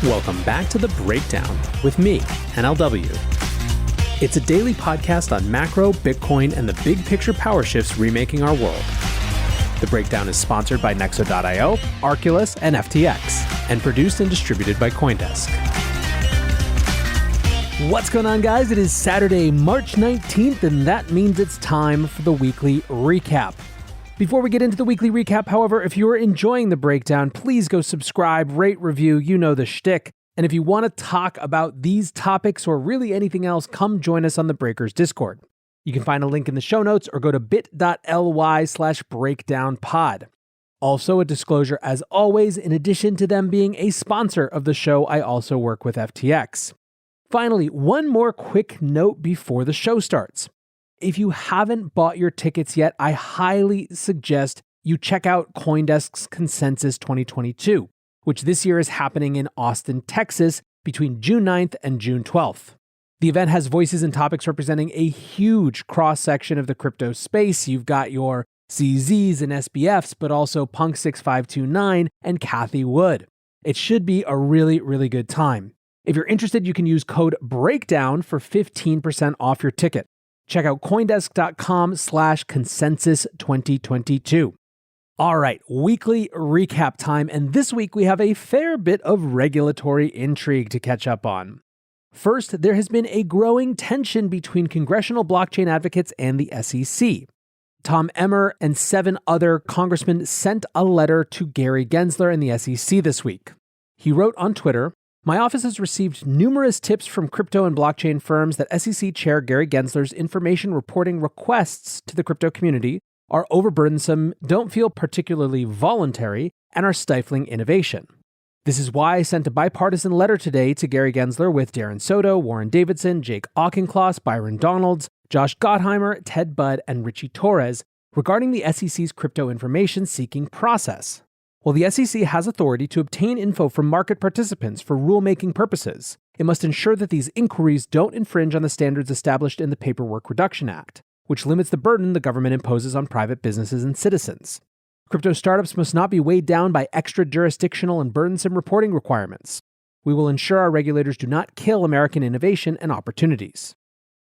Welcome back to The Breakdown with me, NLW. It's a daily podcast on macro, Bitcoin, and the big picture power shifts remaking our world. The Breakdown is sponsored by Nexo.io, Arculus, and FTX, and produced and distributed by CoinDesk. What's going on, guys? It is Saturday, March 19th, and that means it's time for the weekly recap. Before we get into the weekly recap, however, if you are enjoying The Breakdown, please go subscribe, rate, review, you know the shtick. And if you want to talk about these topics or really anything else, come join us on the Breakers Discord. You can find a link in the show notes or go to bit.ly/breakdownpod. Also, a disclosure, as always, in addition to them being a sponsor of the show, I also work with FTX. Finally, one more quick note before the show starts. If you haven't bought your tickets yet, I highly suggest you check out CoinDesk's Consensus 2022, which this year is happening in Austin, Texas, between June 9th and June 12th. The event has voices and topics representing a huge cross-section of the crypto space. You've got your CZs and SBFs, but also Punk6529 and Cathie Wood. It should be a really, really good time. If you're interested, you can use code BREAKDOWN for 15% off your ticket. Check out coindesk.com/consensus2022. All right, weekly recap time, and this week we have a fair bit of regulatory intrigue to catch up on. First, there has been a growing tension between congressional blockchain advocates and the SEC. Tom Emmer and 7 other congressmen sent a letter to Gary Gensler and the SEC this week. He wrote on Twitter, "My office has received numerous tips from crypto and blockchain firms that SEC Chair Gary Gensler's information reporting requests to the crypto community are overburdensome, don't feel particularly voluntary, and are stifling innovation. This is why I sent a bipartisan letter today to Gary Gensler with Darren Soto, Warren Davidson, Jake Auchincloss, Byron Donalds, Josh Gottheimer, Ted Budd, and Richie Torres regarding the SEC's crypto information seeking process. While the SEC has authority to obtain info from market participants for rulemaking purposes, it must ensure that these inquiries don't infringe on the standards established in the Paperwork Reduction Act, which limits the burden the government imposes on private businesses and citizens. Crypto startups must not be weighed down by extra jurisdictional and burdensome reporting requirements. We will ensure our regulators do not kill American innovation and opportunities."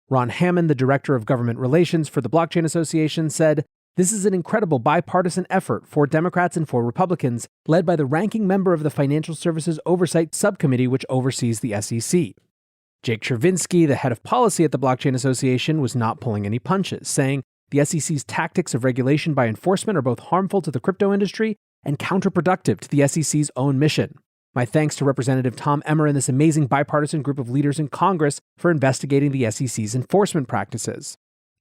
Ron Hammond, the Director of Government Relations for the Blockchain Association, said, "This is an incredible bipartisan effort for Democrats and for Republicans, led by the ranking member of the Financial Services Oversight Subcommittee, which oversees the SEC. Jake Chervinsky, the head of policy at the Blockchain Association, was not pulling any punches, saying the SEC's tactics of regulation by enforcement are both harmful to the crypto industry and counterproductive to the SEC's own mission. My thanks to Representative Tom Emmer and this amazing bipartisan group of leaders in Congress for investigating the SEC's enforcement practices."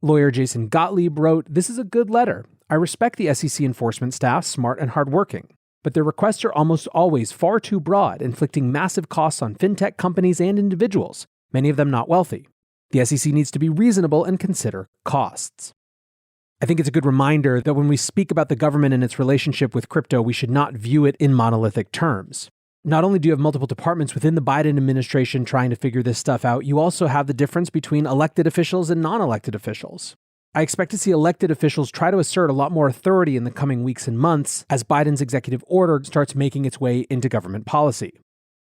Lawyer Jason Gottlieb wrote, "This is a good letter. I respect the SEC enforcement staff, smart and hardworking, but their requests are almost always far too broad, inflicting massive costs on fintech companies and individuals, many of them not wealthy. The SEC needs to be reasonable and consider costs." I think it's a good reminder that when we speak about the government and its relationship with crypto, we should not view it in monolithic terms. Not only do you have multiple departments within the Biden administration trying to figure this stuff out, you also have the difference between elected officials and non-elected officials. I expect to see elected officials try to assert a lot more authority in the coming weeks and months as Biden's executive order starts making its way into government policy.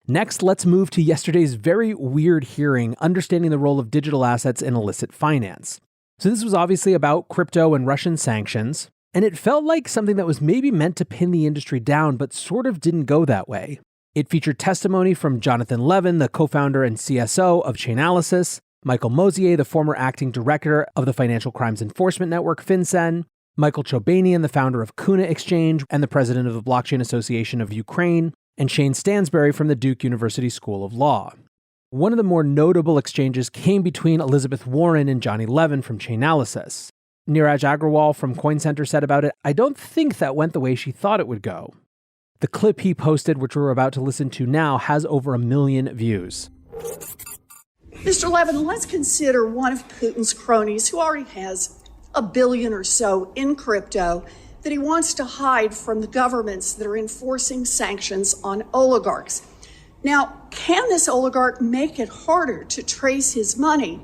Next, let's move to yesterday's very weird hearing, understanding the role of digital assets in illicit finance. So this was obviously about crypto and Russian sanctions, and it felt like something that was maybe meant to pin the industry down, but sort of didn't go that way. It featured testimony from Jonathan Levin, the co-founder and CSO of Chainalysis, Michael Mosier, the former acting director of the Financial Crimes Enforcement Network, FinCEN, Michael Chobanian, the founder of Kuna Exchange and the president of the Blockchain Association of Ukraine, and Shane Stansberry from the Duke University School of Law. One of the more notable exchanges came between Elizabeth Warren and Johnny Levin from Chainalysis. Neeraj Agrawal from Coin Center said about it, "I don't think that went the way she thought it would go." The clip he posted, which we're about to listen to now, has over 1 million views. Mr. Levin, let's consider one of Putin's cronies who already has $1 billion or so in crypto that he wants to hide from the governments that are enforcing sanctions on oligarchs. Now, can this oligarch make it harder to trace his money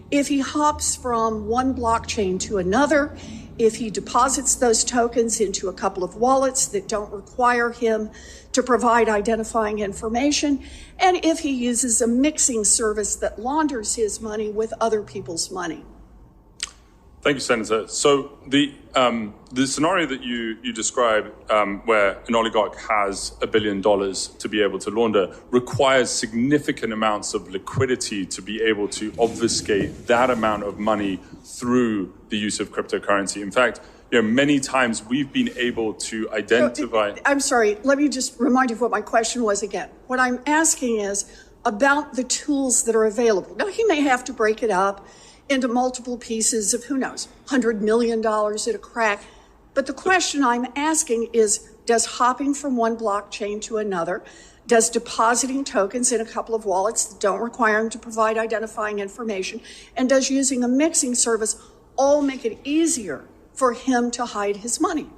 if he hops from one blockchain to another if he deposits those tokens into a couple of wallets that don't require him to provide identifying information, and if he uses a mixing service that launders his money with other people's money. Thank you, Senator. So the scenario that you describe, where an oligarch has $1 billion to be able to launder, requires significant amounts of liquidity to be able to obfuscate that amount of money through the use of cryptocurrency. In fact, many times we've been able to identify... I'm sorry, let me just remind you of what my question was again. What I'm asking is about the tools that are available. Now, he may have to break it up into multiple pieces of, who knows, $100 million at a crack. But the question I'm asking is, does hopping from one blockchain to another, does depositing tokens in a couple of wallets that don't require him to provide identifying information, and does using a mixing service all make it easier for him to hide his money?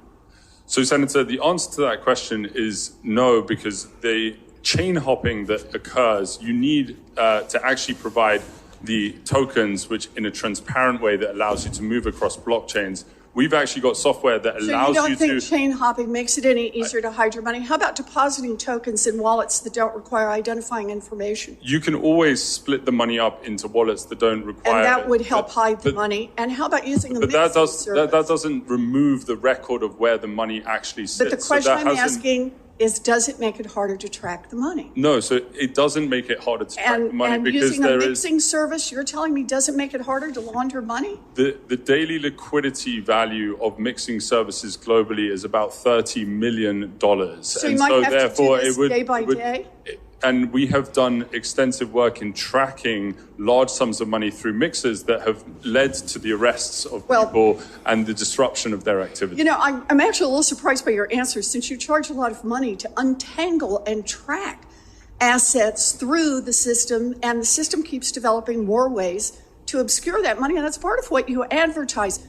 So, Senator, the answer to that question is no, because the chain hopping that occurs, you need to actually provide the tokens, which in a transparent way that allows you to move across blockchains. We've actually got software that allows you to... So you don't think chain hopping makes it any easier to hide your money? How about depositing tokens in wallets that don't require identifying information? You can always split the money up into wallets that don't require... And that would help hide the money. And how about using a mixing service? That doesn't remove the record of where the money actually sits. But the question I'm asking is, does it make it harder to track the money? No, so it doesn't make it harder to track the money, because using a mixing service, you're telling me, doesn't make it harder to launder money? The daily liquidity value of mixing services globally is about $30 million. So you might have to do this day by day? And we have done extensive work in tracking large sums of money through mixers that have led to the arrests of people and the disruption of their activity. I'm actually a little surprised by your answer, since you charge a lot of money to untangle and track assets through the system, and the system keeps developing more ways to obscure that money, and that's part of what you advertise.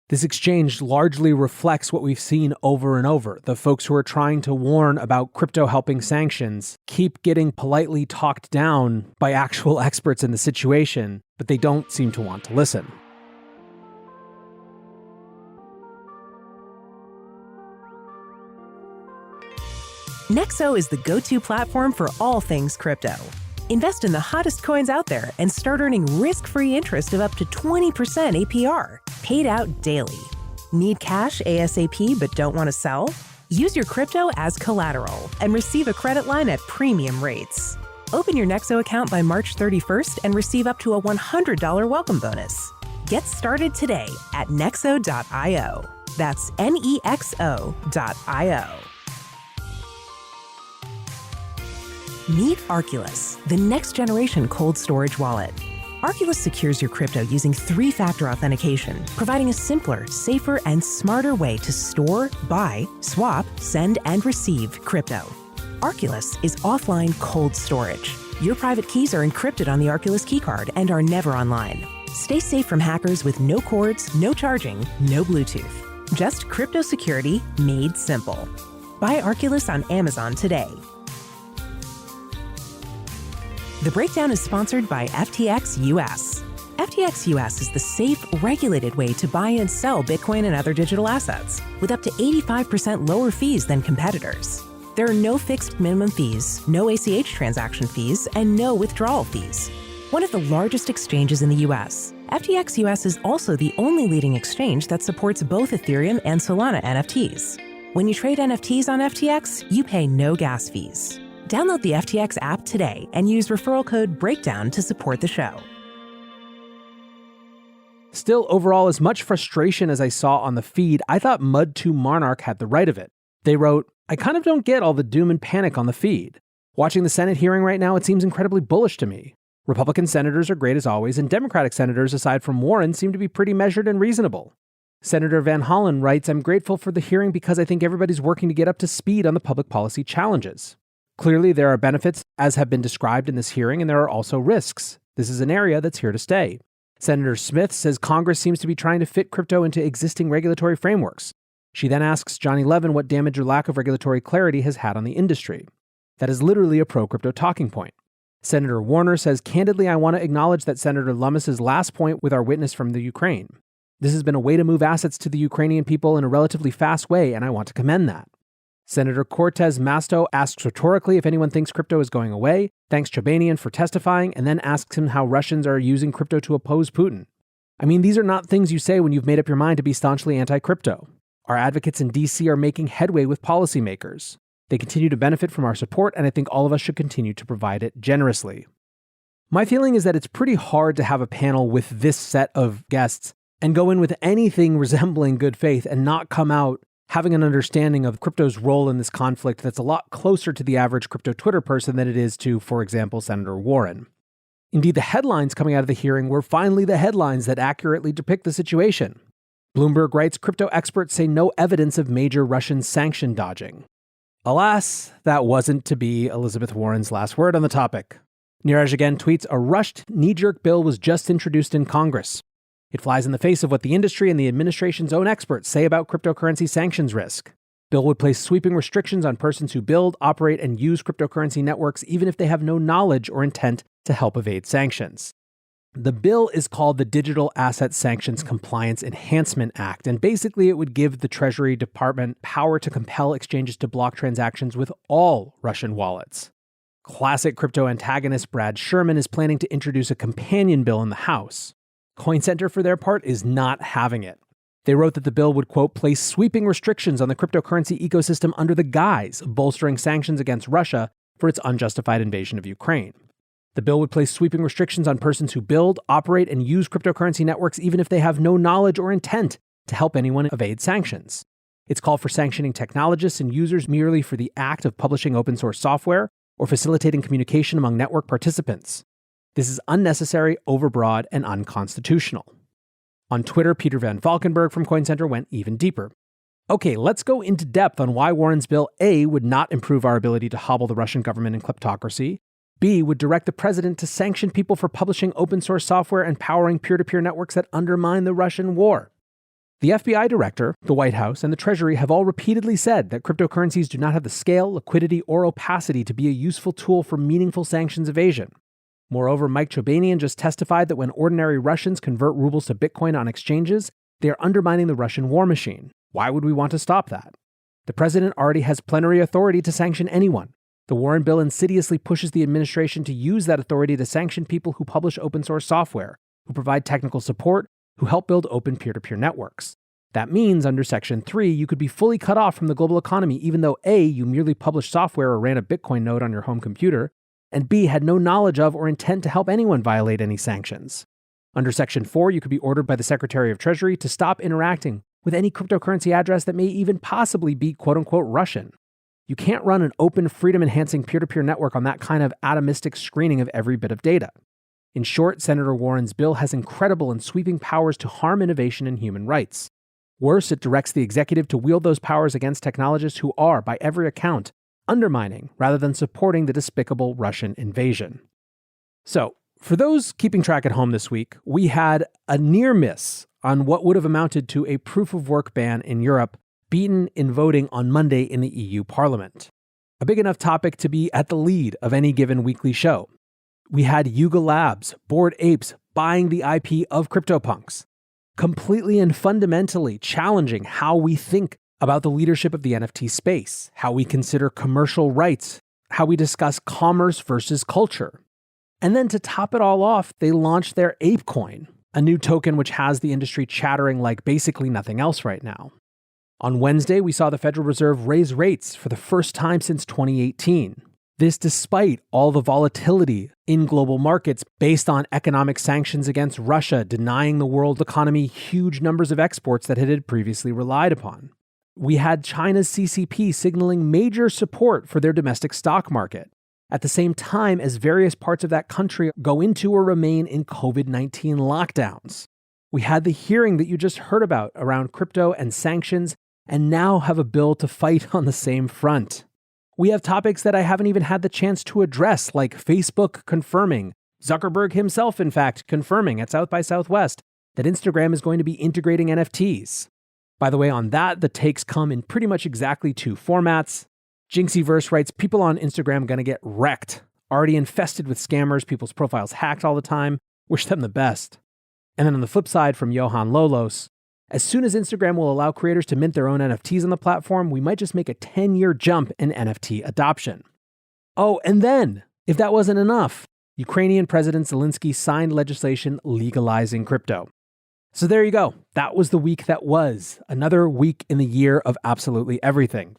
This exchange largely reflects what we've seen over and over. The folks who are trying to warn about crypto helping sanctions keep getting politely talked down by actual experts in the situation, but they don't seem to want to listen. Nexo is the go-to platform for all things crypto. Invest in the hottest coins out there and start earning risk-free interest of up to 20% APR, paid out daily. Need cash ASAP but don't want to sell? Use your crypto as collateral and receive a credit line at premium rates. Open your Nexo account by March 31st and receive up to a $100 welcome bonus. Get started today at nexo.io. That's nexo.io. Meet Arculus, the next-generation cold storage wallet. Arculus secures your crypto using 3-factor authentication, providing a simpler, safer, and smarter way to store, buy, swap, send, and receive crypto. Arculus is offline cold storage. Your private keys are encrypted on the Arculus keycard and are never online. Stay safe from hackers with no cords, no charging, no Bluetooth. Just crypto security made simple. Buy Arculus on Amazon today. The breakdown is sponsored by FTX US. FTX US is the safe, regulated way to buy and sell Bitcoin and other digital assets, with up to 85% lower fees than competitors. There are no fixed minimum fees, no ACH transaction fees, and no withdrawal fees. One of the largest exchanges in the US, FTX US is also the only leading exchange that supports both Ethereum and Solana NFTs. When you trade NFTs on FTX, you pay no gas fees. Download the FTX app today and use referral code BREAKDOWN to support the show. Still, overall, as much frustration as I saw on the feed, I thought Mud2 Monarch had the right of it. They wrote, "I kind of don't get all the doom and panic on the feed. Watching the Senate hearing right now, it seems incredibly bullish to me. Republican senators are great as always, and Democratic senators, aside from Warren, seem to be pretty measured and reasonable." Senator Van Hollen writes, "I'm grateful for the hearing because I think everybody's working to get up to speed on the public policy challenges. Clearly, there are benefits, as have been described in this hearing, and there are also risks. This is an area that's here to stay." Senator Smith says Congress seems to be trying to fit crypto into existing regulatory frameworks. She then asks Johnny Levin what damage or lack of regulatory clarity has had on the industry. That is literally a pro-crypto talking point. Senator Warner says, "Candidly, I want to acknowledge that Senator Lummis's last point with our witness from the Ukraine. This has been a way to move assets to the Ukrainian people in a relatively fast way, and I want to commend that. Senator Cortez Masto asks rhetorically if anyone thinks crypto is going away, thanks Chobanian for testifying, and then asks him how Russians are using crypto to oppose Putin. I mean, these are not things you say when you've made up your mind to be staunchly anti-crypto. Our advocates in DC are making headway with policymakers. They continue to benefit from our support, and I think all of us should continue to provide it generously. My feeling is that it's pretty hard to have a panel with this set of guests and go in with anything resembling good faith and not come out having an understanding of crypto's role in this conflict that's a lot closer to the average crypto Twitter person than it is to, for example, Senator Warren. Indeed, the headlines coming out of the hearing were finally the headlines that accurately depict the situation. Bloomberg writes, crypto experts say no evidence of major Russian sanction dodging. Alas, that wasn't to be Elizabeth Warren's last word on the topic. Neeraj again tweets, a rushed, knee-jerk bill was just introduced in Congress. It flies in the face of what the industry and the administration's own experts say about cryptocurrency sanctions risk. Bill would place sweeping restrictions on persons who build, operate, and use cryptocurrency networks even if they have no knowledge or intent to help evade sanctions. The bill is called the Digital Asset Sanctions Compliance Enhancement Act, and basically it would give the Treasury Department power to compel exchanges to block transactions with all Russian wallets. Classic crypto antagonist Brad Sherman is planning to introduce a companion bill in the House. Coin Center, for their part, is not having it. They wrote that the bill would, quote, place sweeping restrictions on the cryptocurrency ecosystem under the guise of bolstering sanctions against Russia for its unjustified invasion of Ukraine. The bill would place sweeping restrictions on persons who build, operate, and use cryptocurrency networks even if they have no knowledge or intent to help anyone evade sanctions. It's called for sanctioning technologists and users merely for the act of publishing open source software or facilitating communication among network participants. This is unnecessary, overbroad, and unconstitutional. On Twitter, Peter Van Valkenburg from Coin Center went even deeper. Okay, let's go into depth on why Warren's bill A would not improve our ability to hobble the Russian government and kleptocracy, B would direct the president to sanction people for publishing open source software and powering peer-to-peer networks that undermine the Russian war. The FBI director, the White House, and the Treasury have all repeatedly said that cryptocurrencies do not have the scale, liquidity, or opacity to be a useful tool for meaningful sanctions evasion. Moreover, Mike Chobanian just testified that when ordinary Russians convert rubles to Bitcoin on exchanges, they are undermining the Russian war machine. Why would we want to stop that? The president already has plenary authority to sanction anyone. The Warren bill insidiously pushes the administration to use that authority to sanction people who publish open source software, who provide technical support, who help build open peer-to-peer networks. That means under Section 3, you could be fully cut off from the global economy even though A, you merely published software or ran a Bitcoin node on your home computer, and B, had no knowledge of or intent to help anyone violate any sanctions. Under Section 4, you could be ordered by the Secretary of Treasury to stop interacting with any cryptocurrency address that may even possibly be quote-unquote Russian. You can't run an open, freedom-enhancing peer-to-peer network on that kind of atomistic screening of every bit of data. In short, Senator Warren's bill has incredible and sweeping powers to harm innovation and human rights. Worse, it directs the executive to wield those powers against technologists who are, by every account, undermining rather than supporting the despicable Russian invasion. So, for those keeping track at home this week, we had a near miss on what would have amounted to a proof-of-work ban in Europe, beaten in voting on Monday in the EU Parliament. A big enough topic to be at the lead of any given weekly show. We had Yuga Labs, Bored Apes, buying the IP of CryptoPunks, completely and fundamentally challenging how we think about the leadership of the NFT space, how we consider commercial rights, how we discuss commerce versus culture. And then to top it all off, they launched their ApeCoin, a new token which has the industry chattering like basically nothing else right now. On Wednesday, we saw the Federal Reserve raise rates for the first time since 2018. This despite all the volatility in global markets based on economic sanctions against Russia, denying the world economy huge numbers of exports that it had previously relied upon. We had China's CCP signaling major support for their domestic stock market, at the same time as various parts of that country go into or remain in COVID-19 lockdowns. We had the hearing that you just heard about around crypto and sanctions, and now have a bill to fight on the same front. We have topics that I haven't even had the chance to address, like Facebook confirming, Zuckerberg himself, in fact, confirming at South by Southwest that Instagram is going to be integrating NFTs. By the way, on that, the takes come in pretty much exactly two formats. Jinxieverse writes, people on Instagram gonna get wrecked. Already infested with scammers, people's profiles hacked all the time. Wish them the best. And then on the flip side from Johan Lolos, as soon as Instagram will allow creators to mint their own NFTs on the platform, we might just make a 10-year jump in NFT adoption. Oh, and then, if that wasn't enough, Ukrainian President Zelensky signed legislation legalizing crypto. So there you go. That was the week that was. Another week in the year of absolutely everything.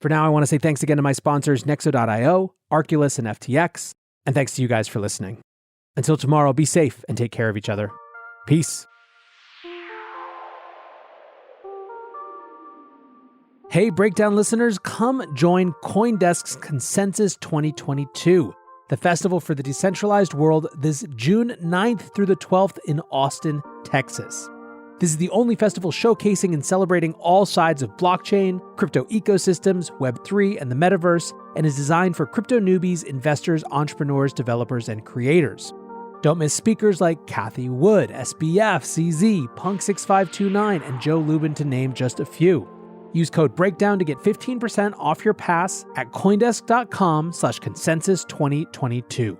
For now, I want to say thanks again to my sponsors, Nexo.io, Arculus, and FTX. And thanks to you guys for listening. Until tomorrow, be safe and take care of each other. Peace. Hey, Breakdown listeners, come join CoinDesk's Consensus 2022, the festival for the decentralized world, this June 9th through the 12th in Austin, Texas. This is the only festival showcasing and celebrating all sides of blockchain, crypto ecosystems, Web3, and the metaverse, and is designed for crypto newbies, investors, entrepreneurs, developers, and creators. Don't miss speakers like Cathie Wood, SBF, CZ, Punk6529, and Joe Lubin, to name just a few. Use code BREAKDOWN to get 15% off your pass at coindesk.com/consensus2022.